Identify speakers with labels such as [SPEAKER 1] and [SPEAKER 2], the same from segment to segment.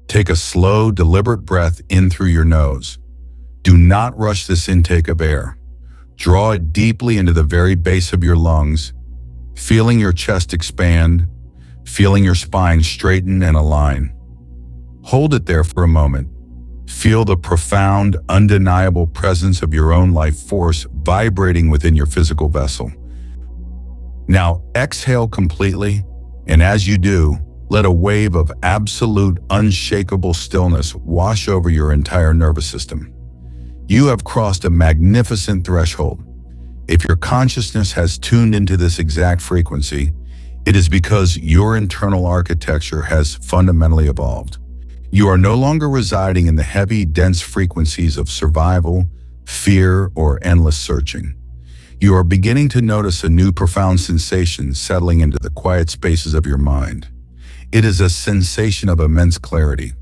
[SPEAKER 1] Take a slow, deliberate breath in through your nose. Do not rush this intake of air. Draw it deeply into the very base of your lungs, feeling your chest expand, feeling your spine straighten and align. Hold it there for a moment. Feel the profound, undeniable presence of your own life force vibrating within your physical vessel. Now exhale completely, and as you do, let a wave of absolute, unshakable stillness wash over your entire nervous system. You have crossed a magnificent threshold. If your consciousness has tuned into this exact frequency, it is because your internal architecture has fundamentally evolved. You are no longer residing in the heavy, dense frequencies of survival, fear, or endless searching. You are beginning to notice a new profound sensation settling into the quiet spaces of your mind. It is a sensation of immense clarity.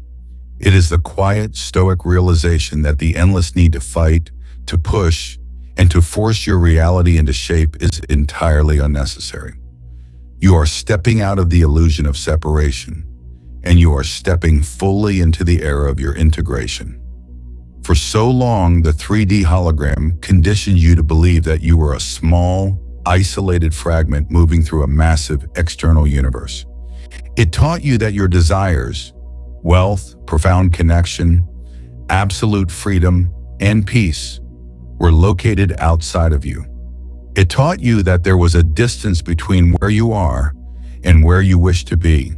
[SPEAKER 1] It is the quiet, stoic realization that the endless need to fight, to push, and to force your reality into shape is entirely unnecessary. You are stepping out of the illusion of separation, and you are stepping fully into the era of your integration. For so long, the 3D hologram conditioned you to believe that you were a small, isolated fragment moving through a massive external universe. It taught you that your desires, wealth, profound connection, absolute freedom, and peace were located outside of you. It taught you that there was a distance between where you are and where you wish to be,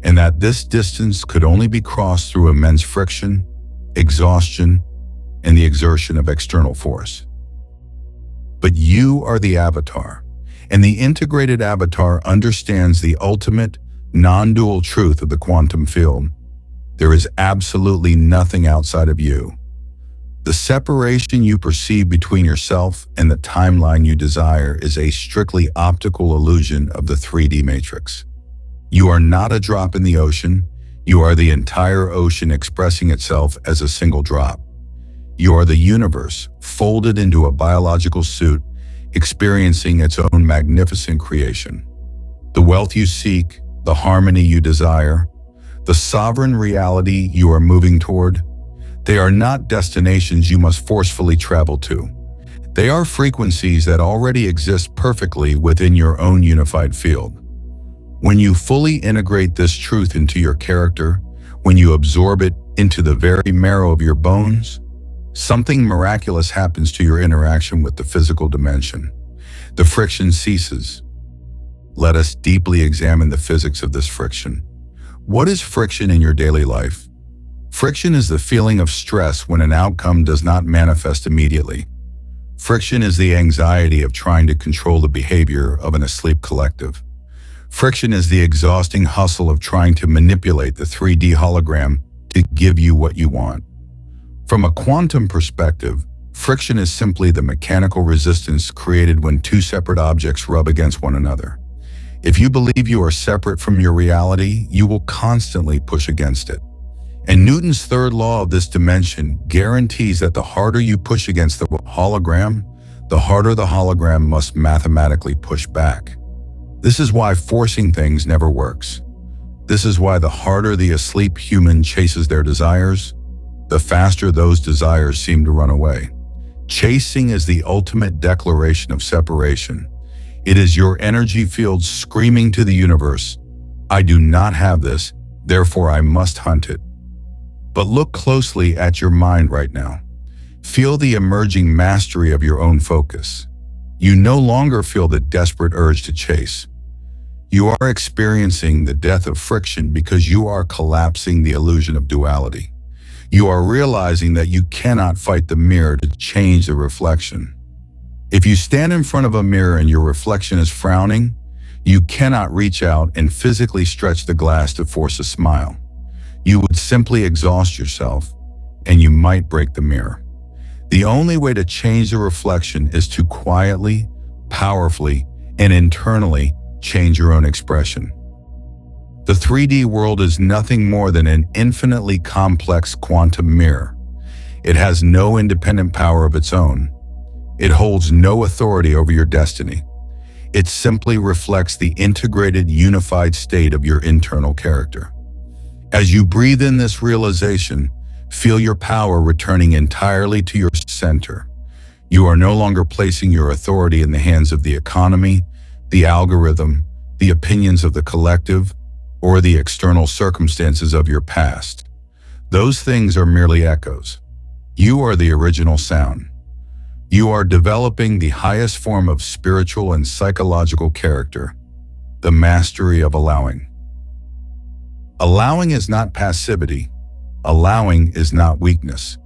[SPEAKER 1] and that this distance could only be crossed through immense friction, exhaustion, and the exertion of external force. But you are the avatar, and the integrated avatar understands the ultimate, non-dual truth of the quantum field. There is absolutely nothing outside of you. The separation you perceive between yourself and the timeline you desire is a strictly optical illusion of the 3D matrix. You are not a drop in the ocean. You are the entire ocean expressing itself as a single drop. You are the universe, folded into a biological suit, experiencing its own magnificent creation. The wealth you seek, the harmony you desire, the sovereign reality you are moving toward, they are not destinations you must forcefully travel to. They are frequencies that already exist perfectly within your own unified field. When you fully integrate this truth into your character, when you absorb it into the very marrow of your bones, something miraculous happens to your interaction with the physical dimension. The friction ceases. Let us deeply examine the physics of this friction. What is friction in your daily life? Friction is the feeling of stress when an outcome does not manifest immediately. Friction is the anxiety of trying to control the behavior of an asleep collective. Friction is the exhausting hustle of trying to manipulate the 3D hologram to give you what you want. From a quantum perspective, friction is simply the mechanical resistance created when two separate objects rub against one another. If you believe you are separate from your reality, you will constantly push against it. And Newton's third law of this dimension guarantees that the harder you push against the hologram, the harder the hologram must mathematically push back. This is why forcing things never works. This is why the harder the asleep human chases their desires, the faster those desires seem to run away. Chasing is the ultimate declaration of separation. It is your energy field screaming to the universe, "I do not have this, therefore I must hunt it." But look closely at your mind right now. Feel the emerging mastery of your own focus. You no longer feel the desperate urge to chase. You are experiencing the death of friction because you are collapsing the illusion of duality. You are realizing that you cannot fight the mirror to change the reflection. If you stand in front of a mirror and your reflection is frowning, you cannot reach out and physically stretch the glass to force a smile. You would simply exhaust yourself, and you might break the mirror. The only way to change the reflection is to quietly, powerfully, and internally change your own expression. The 3D world is nothing more than an infinitely complex quantum mirror. It has no independent power of its own. It holds no authority over your destiny. It simply reflects the integrated, unified state of your internal character. As you breathe in this realization, feel your power returning entirely to your center. You are no longer placing your authority in the hands of the economy, the algorithm, the opinions of the collective, or the external circumstances of your past. Those things are merely echoes. You are the original sound. You are developing the highest form of spiritual and psychological character, the mastery of allowing. Allowing is not passivity. Allowing is not weakness.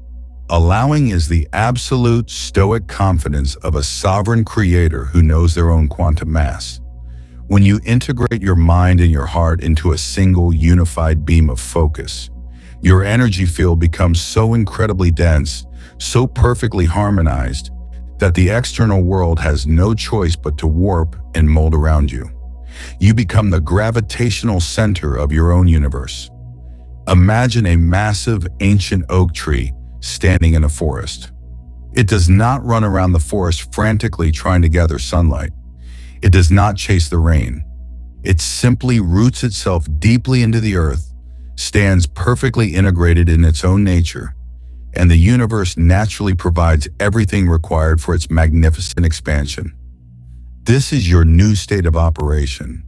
[SPEAKER 1] Allowing is the absolute stoic confidence of a sovereign creator who knows their own quantum mass. When you integrate your mind and your heart into a single unified beam of focus, your energy field becomes so incredibly dense, so perfectly harmonized, that the external world has no choice but to warp and mold around you. You become the gravitational center of your own universe. Imagine a massive ancient oak tree standing in a forest. It does not run around the forest frantically trying to gather sunlight. It does not chase the rain. It simply roots itself deeply into the earth, stands perfectly integrated in its own nature, and the universe naturally provides everything required for its magnificent expansion. This is your new state of operation.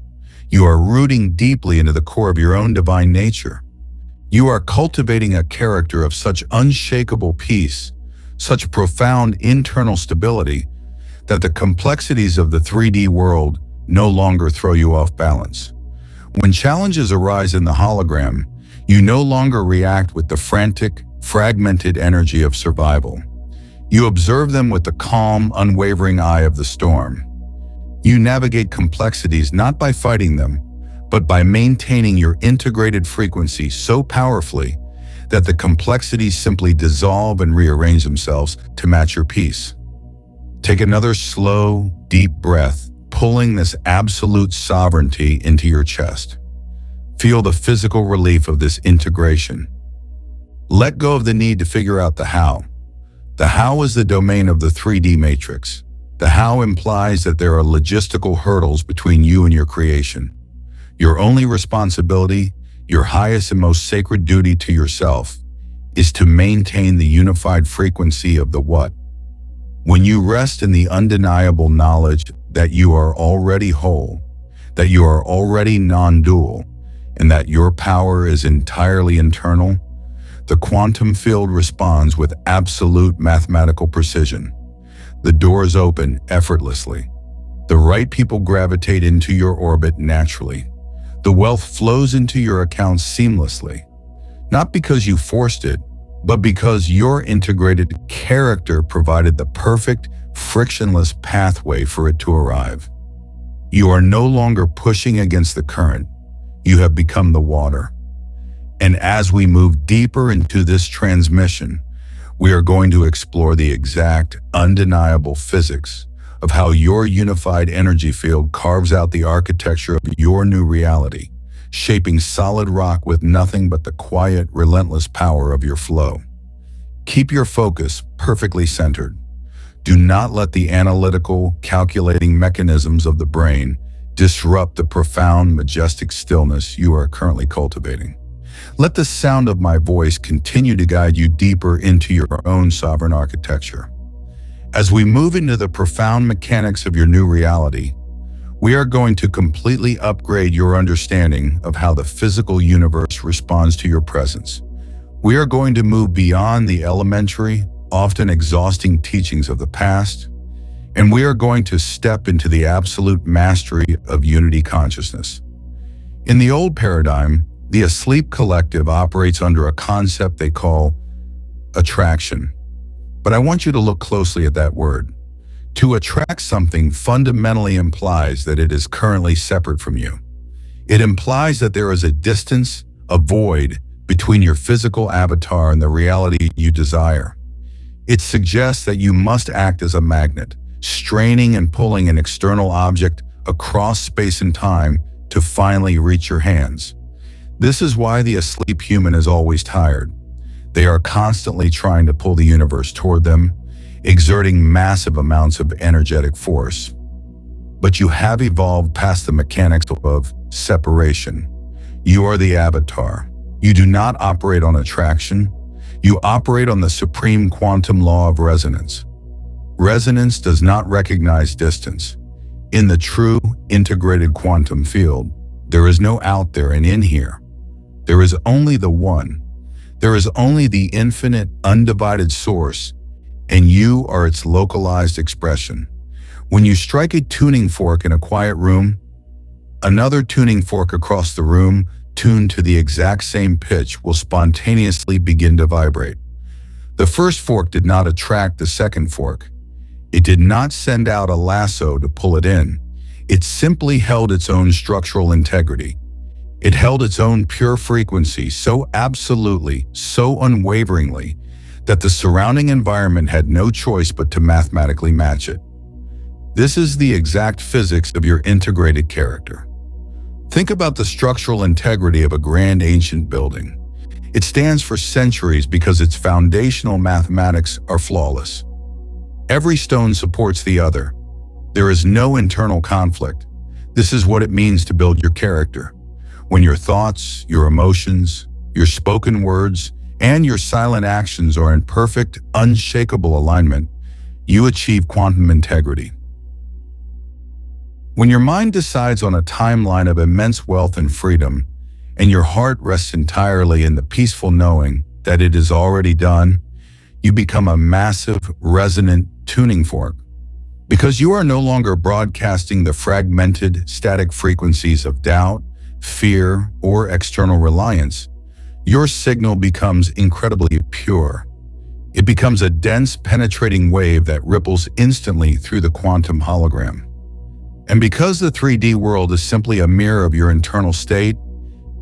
[SPEAKER 1] You are rooting deeply into the core of your own divine nature. You are cultivating a character of such unshakable peace, such profound internal stability, that the complexities of the 3D world no longer throw you off balance. When challenges arise in the hologram, you no longer react with the frantic, fragmented energy of survival. You observe them with the calm, unwavering eye of the storm. You navigate complexities not by fighting them, but by maintaining your integrated frequency so powerfully that the complexities simply dissolve and rearrange themselves to match your peace. Take another slow, deep breath, pulling this absolute sovereignty into your chest. Feel the physical relief of this integration. Let go of the need to figure out the how. The how is the domain of the 3D matrix. The how implies that there are logistical hurdles between you and your creation. Your only responsibility, your highest and most sacred duty to yourself, is to maintain the unified frequency of the what. When you rest in the undeniable knowledge that you are already whole, that you are already non-dual, and that your power is entirely internal, the quantum field responds with absolute mathematical precision. The doors open effortlessly. The right people gravitate into your orbit naturally. The wealth flows into your accounts seamlessly, not because you forced it, but because your integrated character provided the perfect, frictionless pathway for it to arrive. You are no longer pushing against the current. You have become the water. And as we move deeper into this transmission, we are going to explore the exact, undeniable physics of how your unified energy field carves out the architecture of your new reality, shaping solid rock with nothing but the quiet, relentless power of your flow. Keep your focus perfectly centered. Do not let the analytical, calculating mechanisms of the brain disrupt the profound, majestic stillness you are currently cultivating. Let the sound of my voice continue to guide you deeper into your own sovereign architecture. As we move into the profound mechanics of your new reality, we are going to completely upgrade your understanding of how the physical universe responds to your presence. We are going to move beyond the elementary, often exhausting teachings of the past, and we are going to step into the absolute mastery of unity consciousness. In the old paradigm, the asleep collective operates under a concept they call attraction. But I want you to look closely at that word. To attract something fundamentally implies that it is currently separate from you. It implies that there is a distance, a void, between your physical avatar and the reality you desire. It suggests that you must act as a magnet, straining and pulling an external object across space and time to finally reach your hands. This is why the asleep human is always tired. They are constantly trying to pull the universe toward them, exerting massive amounts of energetic force. But you have evolved past the mechanics of separation. You are the avatar. You do not operate on attraction. You operate on the supreme quantum law of resonance. Resonance does not recognize distance. In the true, integrated quantum field, there is no out there and in here. There is only the one. There is only the infinite, undivided source, and you are its localized expression. When you strike a tuning fork in a quiet room, another tuning fork across the room, tuned to the exact same pitch, will spontaneously begin to vibrate. The first fork did not attract the second fork. It did not send out a lasso to pull it in. It simply held its own structural integrity. It held its own pure frequency so absolutely, so unwaveringly, that the surrounding environment had no choice but to mathematically match it. This is the exact physics of your integrated character. Think about the structural integrity of a grand ancient building. It stands for centuries because its foundational mathematics are flawless. Every stone supports the other. There is no internal conflict. This is what it means to build your character. When your thoughts, your emotions, your spoken words, and your silent actions are in perfect, unshakable alignment, you achieve quantum integrity. When your mind decides on a timeline of immense wealth and freedom, and your heart rests entirely in the peaceful knowing that it is already done, you become a massive, resonant tuning fork. Because you are no longer broadcasting the fragmented, static frequencies of doubt, fear, or external reliance, your signal becomes incredibly pure. It becomes a dense, penetrating wave that ripples instantly through the quantum hologram. And because the 3D world is simply a mirror of your internal state,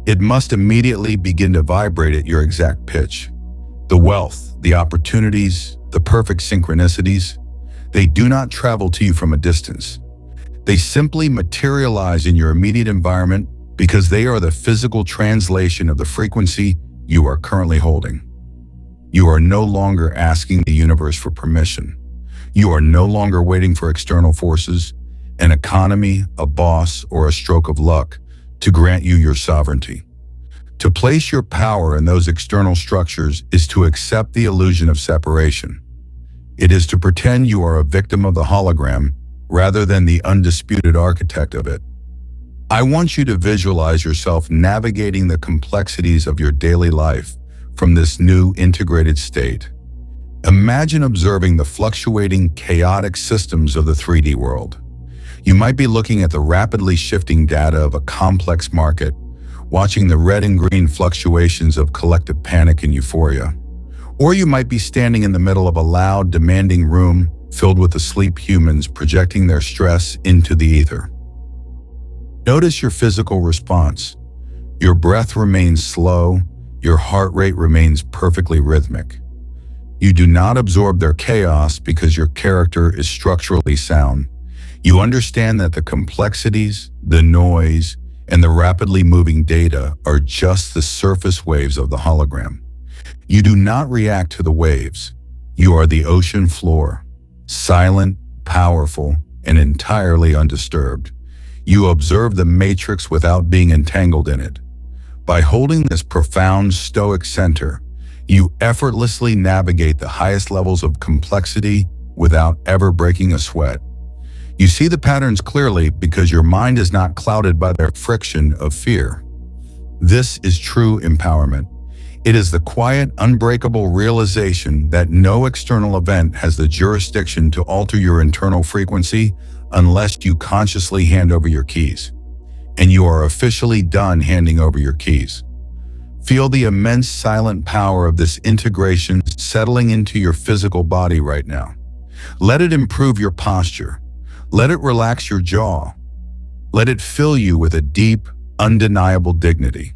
[SPEAKER 1] it must immediately begin to vibrate at your exact pitch. The wealth, the opportunities, the perfect synchronicities, they do not travel to you from a distance. They simply materialize in your immediate environment because they are the physical translation of the frequency you are currently holding. You are no longer asking the universe for permission. You are no longer waiting for external forces, an economy, a boss, or a stroke of luck to grant you your sovereignty. To place your power in those external structures is to accept the illusion of separation. It is to pretend you are a victim of the hologram rather than the undisputed architect of it. I want you to visualize yourself navigating the complexities of your daily life from this new integrated state. Imagine observing the fluctuating, chaotic systems of the 3D world. You might be looking at the rapidly shifting data of a complex market, watching the red and green fluctuations of collective panic and euphoria. Or you might be standing in the middle of a loud, demanding room filled with asleep humans projecting their stress into the ether. Notice your physical response. Your breath remains slow, your heart rate remains perfectly rhythmic. You do not absorb their chaos because your character is structurally sound. You understand that the complexities, the noise, and the rapidly moving data are just the surface waves of the hologram. You do not react to the waves. You are the ocean floor, silent, powerful, and entirely undisturbed. You observe the matrix without being entangled in it. By holding this profound stoic center, you effortlessly navigate the highest levels of complexity without ever breaking a sweat. You see the patterns clearly because your mind is not clouded by their friction of fear. This is true empowerment. It is the quiet, unbreakable realization that no external event has the jurisdiction to alter your internal frequency unless you consciously hand over your keys. And you are officially done handing over your keys. Feel the immense silent power of this integration settling into your physical body right now. Let it improve your posture. Let it relax your jaw. Let it fill you with a deep, undeniable dignity.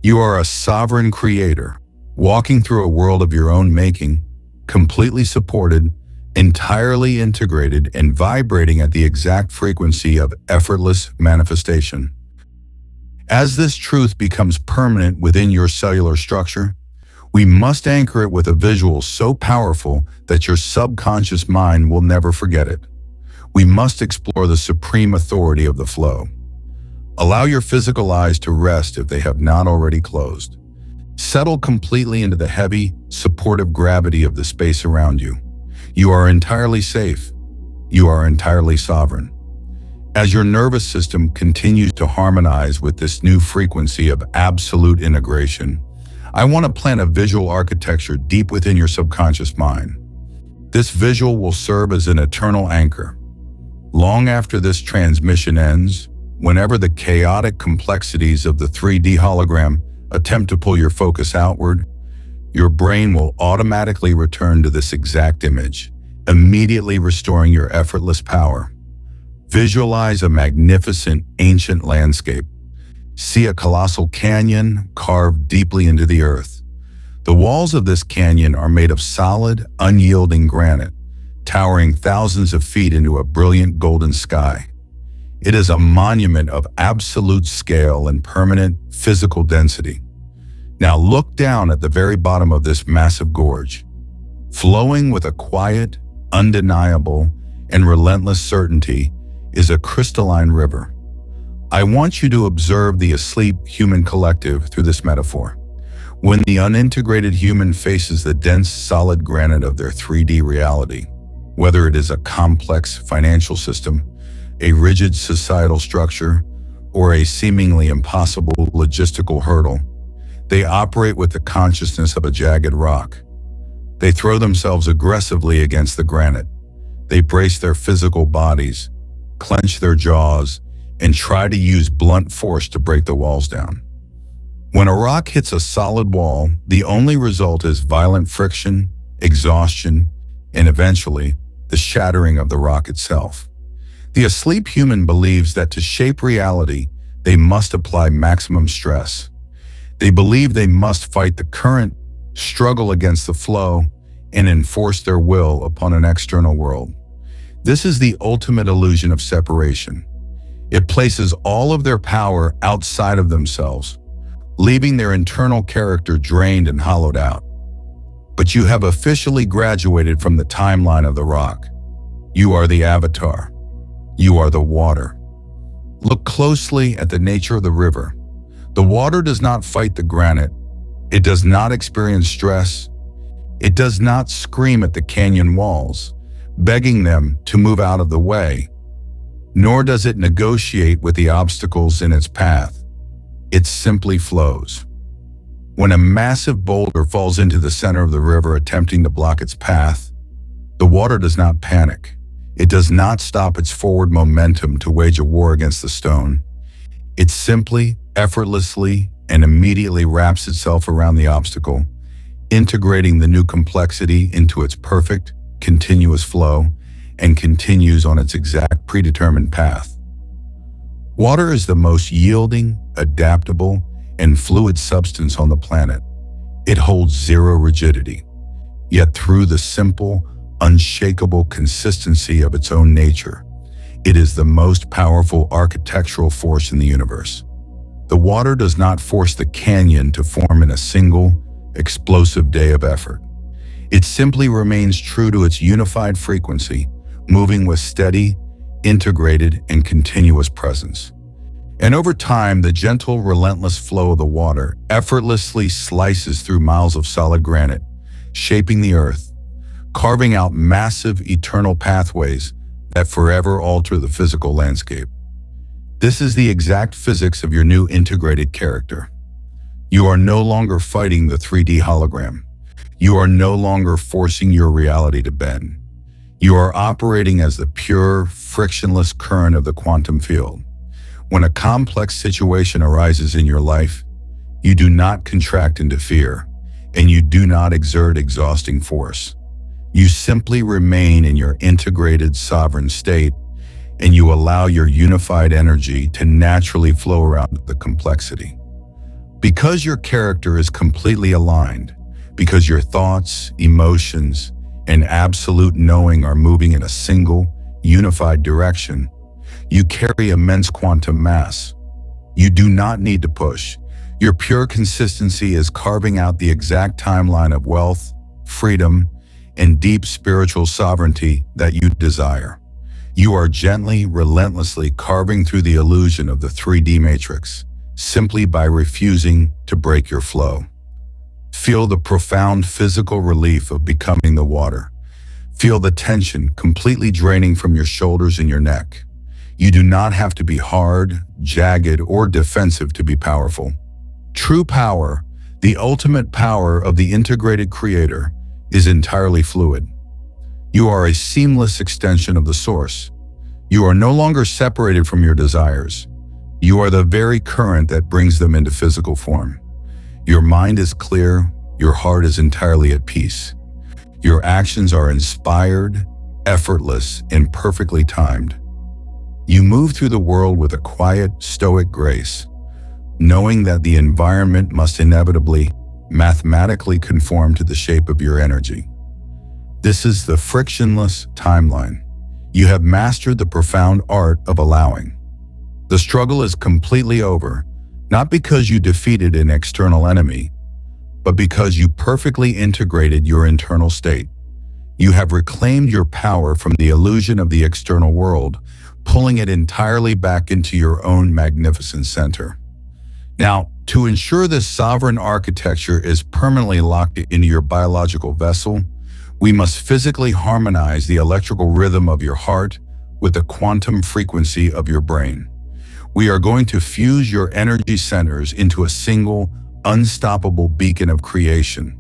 [SPEAKER 1] You are a sovereign creator, walking through a world of your own making, completely supported, entirely integrated, and vibrating at the exact frequency of effortless manifestation. As this truth becomes permanent within your cellular structure, we must anchor it with a visual so powerful that your subconscious mind will never forget it. We must explore the supreme authority of the flow. Allow your physical eyes to rest if they have not already closed. Settle completely into the heavy, supportive gravity of the space around you. You are entirely safe. You are entirely sovereign. As your nervous system continues to harmonize with this new frequency of absolute integration, I want to plant a visual architecture deep within your subconscious mind. This visual will serve as an eternal anchor. Long after this transmission ends, whenever the chaotic complexities of the 3D hologram attempt to pull your focus outward, your brain will automatically return to this exact image, immediately restoring your effortless power. Visualize a magnificent ancient landscape. See a colossal canyon carved deeply into the earth. The walls of this canyon are made of solid, unyielding granite, towering thousands of feet into a brilliant golden sky. It is a monument of absolute scale and permanent physical density. Now look down at the very bottom of this massive gorge. Flowing with a quiet, undeniable, and relentless certainty is a crystalline river. I want you to observe the asleep human collective through this metaphor. When the unintegrated human faces the dense, solid granite of their 3D reality, whether it is a complex financial system, a rigid societal structure, or a seemingly impossible logistical hurdle, they operate with the consciousness of a jagged rock. They throw themselves aggressively against the granite. They brace their physical bodies, clench their jaws, and try to use blunt force to break the walls down. When a rock hits a solid wall, the only result is violent friction, exhaustion, and eventually, the shattering of the rock itself. The asleep human believes that to shape reality, they must apply maximum stress. They believe they must fight the current, struggle against the flow, and enforce their will upon an external world. This is the ultimate illusion of separation. It places all of their power outside of themselves, leaving their internal character drained and hollowed out. But you have officially graduated from the timeline of the rock. You are the avatar. You are the water. Look closely at the nature of the river. The water does not fight the granite. It does not experience stress. It does not scream at the canyon walls, begging them to move out of the way. Nor does it negotiate with the obstacles in its path. It simply flows. When a massive boulder falls into the center of the river attempting to block its path, the water does not panic. It does not stop its forward momentum to wage a war against the stone. It simply, effortlessly, and immediately wraps itself around the obstacle, integrating the new complexity into its perfect, continuous flow, and continues on its exact predetermined path. Water is the most yielding, adaptable, and fluid substance on the planet. It holds zero rigidity. Yet through the simple, unshakable consistency of its own nature, it is the most powerful architectural force in the universe. The water does not force the canyon to form in a single, explosive day of effort. It simply remains true to its unified frequency, moving with steady, integrated, and continuous presence. And over time, the gentle, relentless flow of the water effortlessly slices through miles of solid granite, shaping the earth, carving out massive, eternal pathways that forever alter the physical landscape. This is the exact physics of your new integrated character. You are no longer fighting the 3D hologram. You are no longer forcing your reality to bend. You are operating as the pure, frictionless current of the quantum field. When a complex situation arises in your life, you do not contract into fear, and you do not exert exhausting force. You simply remain in your integrated, sovereign state, and you allow your unified energy to naturally flow around the complexity. Because your character is completely aligned, because your thoughts, emotions, and absolute knowing are moving in a single, unified direction, you carry immense quantum mass. You do not need to push. Your pure consistency is carving out the exact timeline of wealth, freedom, and deep spiritual sovereignty that you desire. You are gently, relentlessly carving through the illusion of the 3D matrix, simply by refusing to break your flow. Feel the profound physical relief of becoming the water. Feel the tension completely draining from your shoulders and your neck. You do not have to be hard, jagged, or defensive to be powerful. True power, the ultimate power of the integrated creator, is entirely fluid. You are a seamless extension of the source. You are no longer separated from your desires. You are the very current that brings them into physical form. Your mind is clear, your heart is entirely at peace. Your actions are inspired, effortless, and perfectly timed. You move through the world with a quiet, stoic grace, knowing that the environment must inevitably, mathematically conform to the shape of your energy. This is the frictionless timeline. You have mastered the profound art of allowing. The struggle is completely over, not because you defeated an external enemy, but because you perfectly integrated your internal state. You have reclaimed your power from the illusion of the external world, pulling it entirely back into your own magnificent center. Now, to ensure this sovereign architecture is permanently locked into your biological vessel, we must physically harmonize the electrical rhythm of your heart with the quantum frequency of your brain. We are going to fuse your energy centers into a single, unstoppable beacon of creation.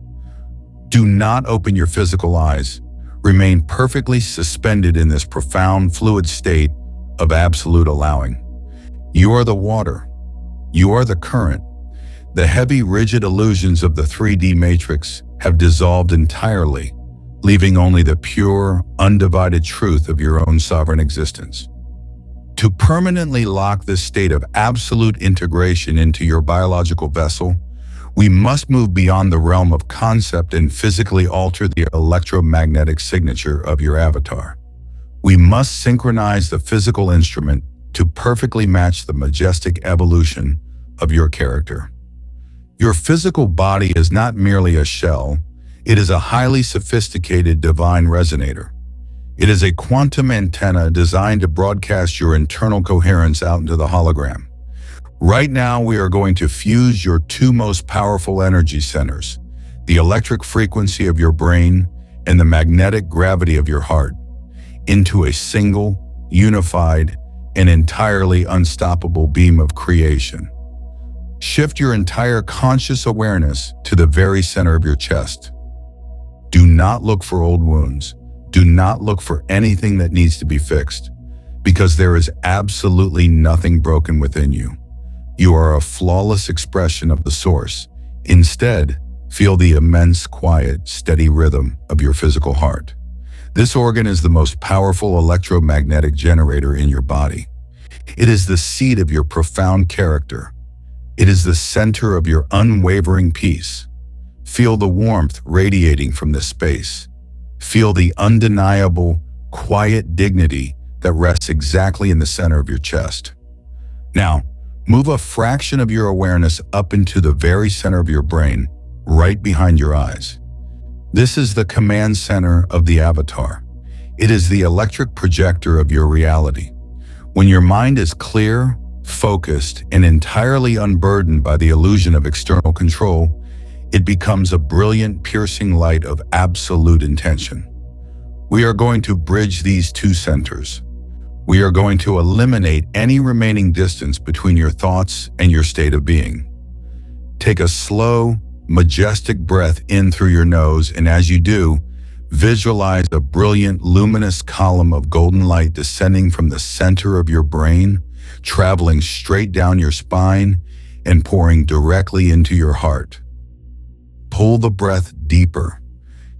[SPEAKER 1] Do not open your physical eyes. Remain perfectly suspended in this profound, fluid state of absolute allowing. You are the water. You are the current. The heavy, rigid illusions of the 3D matrix have dissolved entirely, leaving only the pure, undivided truth of your own sovereign existence. To permanently lock this state of absolute integration into your biological vessel, we must move beyond the realm of concept and physically alter the electromagnetic signature of your avatar. We must synchronize the physical instrument to perfectly match the majestic evolution of your character. Your physical body is not merely a shell, it is a highly sophisticated divine resonator. It is a quantum antenna designed to broadcast your internal coherence out into the hologram. Right now, we are going to fuse your two most powerful energy centers, the electric frequency of your brain and the magnetic gravity of your heart, into a single, unified, and entirely unstoppable beam of creation. Shift your entire conscious awareness to the very center of your chest. Do not look for old wounds. Do not look for anything that needs to be fixed, because there is absolutely nothing broken within you. You are a flawless expression of the source. Instead, feel the immense, quiet, steady rhythm of your physical heart. This organ is the most powerful electromagnetic generator in your body. It is the seat of your profound character. It is the center of your unwavering peace. Feel the warmth radiating from this space. Feel the undeniable, quiet dignity that rests exactly in the center of your chest. Now, move a fraction of your awareness up into the very center of your brain, right behind your eyes. This is the command center of the avatar. It is the electric projector of your reality. When your mind is clear, focused, and entirely unburdened by the illusion of external control, it becomes a brilliant, piercing light of absolute intention. We are going to bridge these two centers. We are going to eliminate any remaining distance between your thoughts and your state of being. Take a slow, majestic breath in through your nose, and as you do, visualize a brilliant, luminous column of golden light descending from the center of your brain, traveling straight down your spine, and pouring directly into your heart. Pull the breath deeper.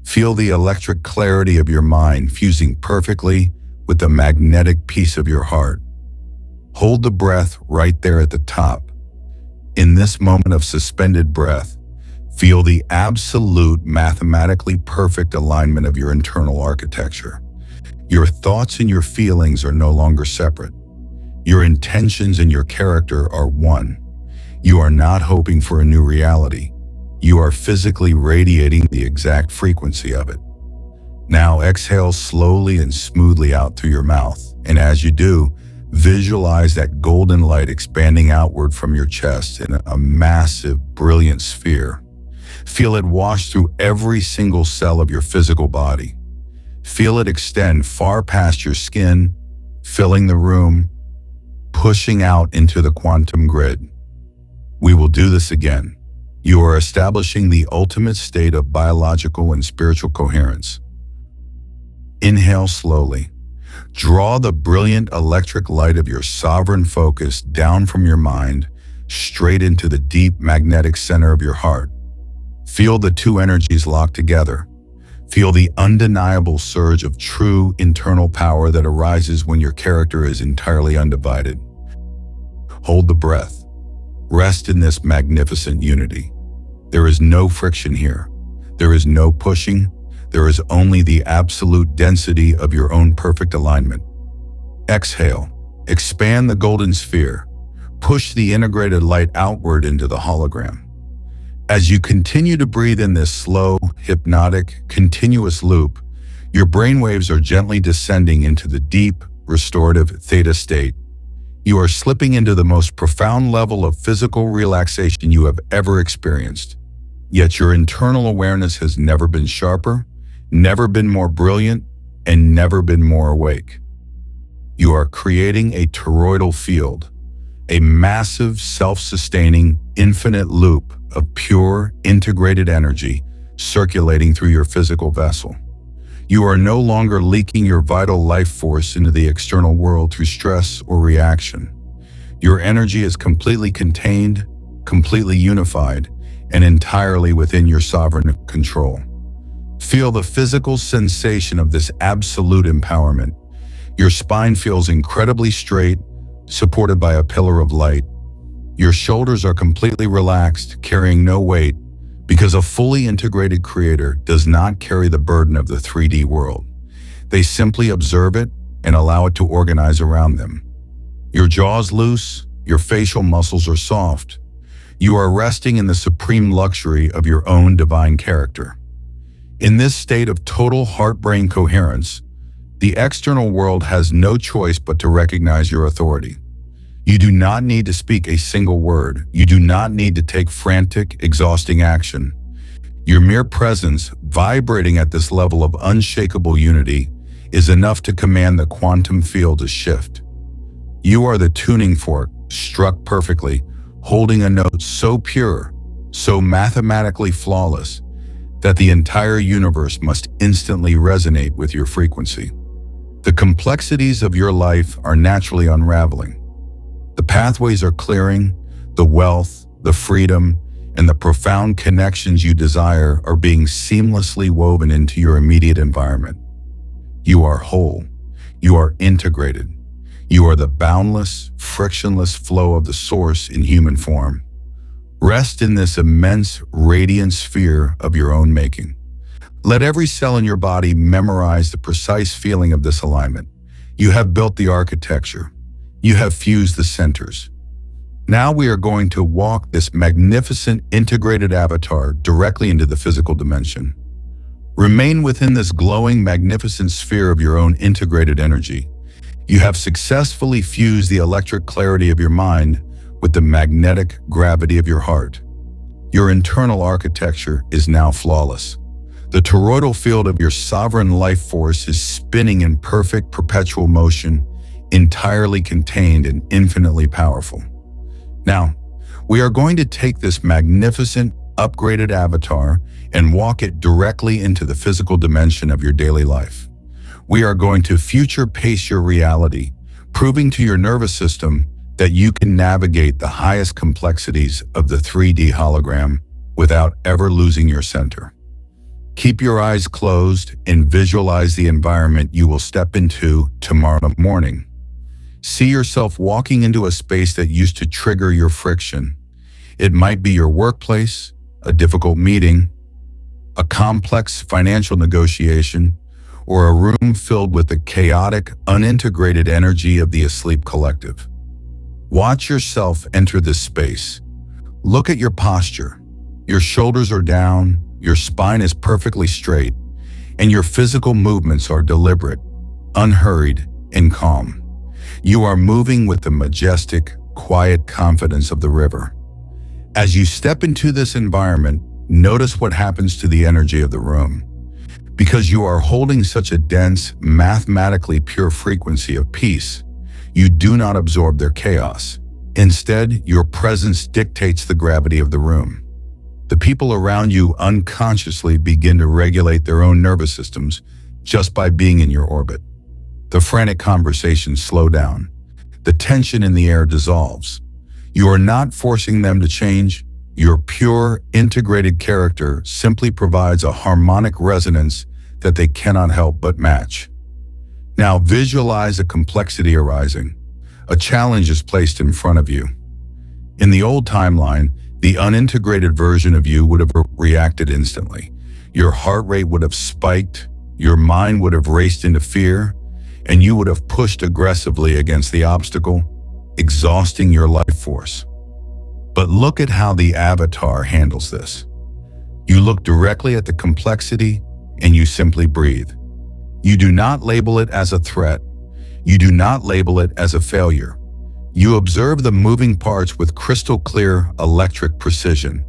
[SPEAKER 1] Feel the electric clarity of your mind fusing perfectly with the magnetic peace of your heart. Hold the breath right there at the top. In this moment of suspended breath, feel the absolute mathematically perfect alignment of your internal architecture. Your thoughts and your feelings are no longer separate. Your intentions and your character are one. You are not hoping for a new reality. You are physically radiating the exact frequency of it. Now exhale slowly and smoothly out through your mouth, and as you do, visualize that golden light expanding outward from your chest in a massive, brilliant sphere. Feel it wash through every single cell of your physical body. Feel it extend far past your skin, filling the room, pushing out into the quantum grid. We will do this again. You are establishing the ultimate state of biological and spiritual coherence. Inhale slowly. Draw the brilliant electric light of your sovereign focus down from your mind, straight into the deep magnetic center of your heart. Feel the two energies locked together. Feel the undeniable surge of true internal power that arises when your character is entirely undivided. Hold the breath. Rest in this magnificent unity. There is no friction here. There is no pushing. There is only the absolute density of your own perfect alignment. Exhale. Expand the golden sphere. Push the integrated light outward into the hologram. As you continue to breathe in this slow, hypnotic, continuous loop, your brainwaves are gently descending into the deep, restorative theta state. You are slipping into the most profound level of physical relaxation you have ever experienced. Yet your internal awareness has never been sharper, never been more brilliant, and never been more awake. You are creating a toroidal field, a massive, self-sustaining, infinite loop of pure, integrated energy circulating through your physical vessel. You are no longer leaking your vital life force into the external world through stress or reaction. Your energy is completely contained, completely unified, and entirely within your sovereign control. Feel the physical sensation of this absolute empowerment. Your spine feels incredibly straight, supported by a pillar of light. Your shoulders are completely relaxed, carrying no weight, because a fully integrated creator does not carry the burden of the 3D world. They simply observe it and allow it to organize around them. Your jaw's loose, your facial muscles are soft. You are resting in the supreme luxury of your own divine character. In this state of total heart-brain coherence, the external world has no choice but to recognize your authority. You do not need to speak a single word. You do not need to take frantic, exhausting action. Your mere presence, vibrating at this level of unshakable unity, is enough to command the quantum field to shift. You are the tuning fork, struck perfectly, holding a note so pure, so mathematically flawless, that the entire universe must instantly resonate with your frequency. The complexities of your life are naturally unraveling. The pathways are clearing, the wealth, the freedom, and the profound connections you desire are being seamlessly woven into your immediate environment. You are whole. You are integrated. You are the boundless, frictionless flow of the source in human form. Rest in this immense, radiant sphere of your own making. Let every cell in your body memorize the precise feeling of this alignment. You have built the architecture. You have fused the centers. Now we are going to walk this magnificent integrated avatar directly into the physical dimension. Remain within this glowing, magnificent sphere of your own integrated energy. You have successfully fused the electric clarity of your mind with the magnetic gravity of your heart. Your internal architecture is now flawless. The toroidal field of your sovereign life force is spinning in perfect perpetual motion, entirely contained and infinitely powerful. Now, we are going to take this magnificent, upgraded avatar and walk it directly into the physical dimension of your daily life. We are going to future pace your reality, proving to your nervous system that you can navigate the highest complexities of the 3D hologram without ever losing your center. Keep your eyes closed and visualize the environment you will step into tomorrow morning. See yourself walking into a space that used to trigger your friction. It might be your workplace, a difficult meeting, a complex financial negotiation, or a room filled with the chaotic, unintegrated energy of the asleep collective. Watch yourself enter this space. Look at your posture. Your shoulders are down, your spine is perfectly straight, and your physical movements are deliberate, unhurried, and calm. You are moving with the majestic, quiet confidence of the river. As you step into this environment, Notice what happens to the energy of the room. Because you are holding such a dense, mathematically pure frequency of peace, you do not absorb their chaos. Instead, your presence dictates the gravity of the room. The people around you unconsciously begin to regulate their own nervous systems just by being in your orbit. The frantic conversations slow down. The tension in the air dissolves. You are not forcing them to change. Your pure, integrated character simply provides a harmonic resonance that they cannot help but match. Now visualize a complexity arising. A challenge is placed in front of you. In the old timeline, the unintegrated version of you would have reacted instantly. Your heart rate would have spiked, your mind would have raced into fear, and you would have pushed aggressively against the obstacle, exhausting your life force. But look at how the avatar handles this. You look directly at the complexity and you simply breathe. You do not label it as a threat. You do not label it as a failure. You observe the moving parts with crystal clear electric precision.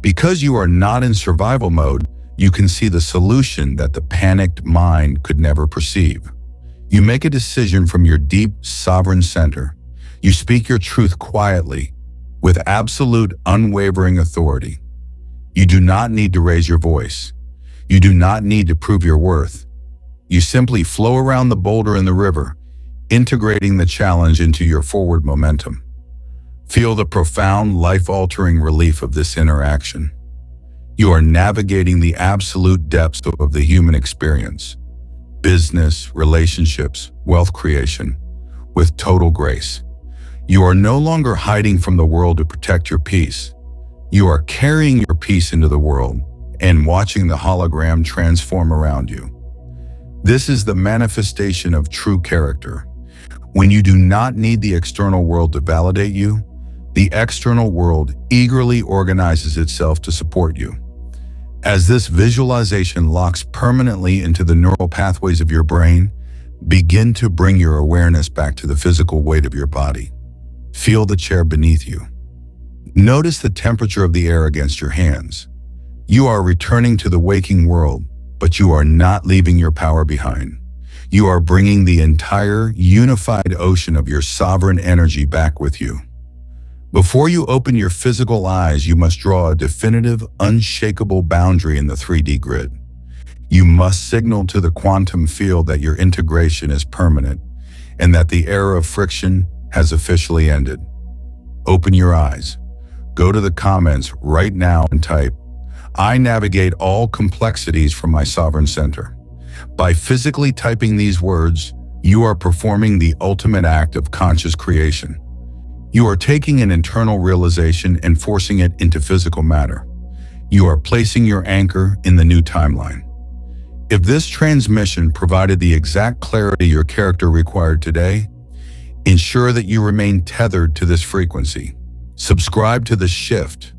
[SPEAKER 1] Because you are not in survival mode, you can see the solution that the panicked mind could never perceive. You make a decision from your deep, sovereign center. You speak your truth quietly, with absolute, unwavering authority. You do not need to raise your voice. You do not need to prove your worth. You simply flow around the boulder in the river, integrating the challenge into your forward momentum. Feel the profound, life-altering relief of this interaction. You are navigating the absolute depths of the human experience, business, relationships, wealth creation, with total grace. You are no longer hiding from the world to protect your peace. You are carrying your peace into the world and watching the hologram transform around you. This is the manifestation of true character. When you do not need the external world to validate you, the external world eagerly organizes itself to support you. As this visualization locks permanently into the neural pathways of your brain, begin to bring your awareness back to the physical weight of your body. Feel the chair beneath you. Notice the temperature of the air against your hands. You are returning to the waking world, but you are not leaving your power behind. You are bringing the entire unified ocean of your sovereign energy back with you. Before you open your physical eyes, you must draw a definitive, unshakable boundary in the 3D grid. You must signal to the quantum field that your integration is permanent and that the era of friction has officially ended. Open your eyes. Go to the comments right now and type, "I navigate all complexities from my sovereign center." By physically typing these words, you are performing the ultimate act of conscious creation. You are taking an internal realization and forcing it into physical matter. You are placing your anchor in the new timeline. If this transmission provided the exact clarity your character required today, ensure that you remain tethered to this frequency. Subscribe to the shift.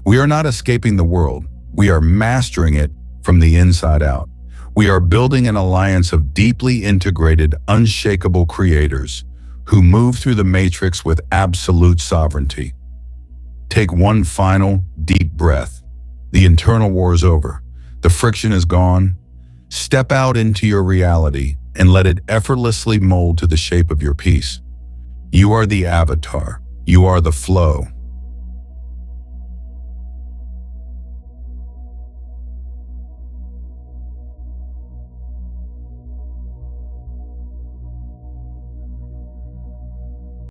[SPEAKER 1] We are not escaping the world. We are mastering it from the inside out. We are building an alliance of deeply integrated, unshakable creators who move through the matrix with absolute sovereignty. Take one final, deep breath. The internal war is over. The friction is gone. Step out into your reality and let it effortlessly mold to the shape of your peace. You are the avatar. You are the flow.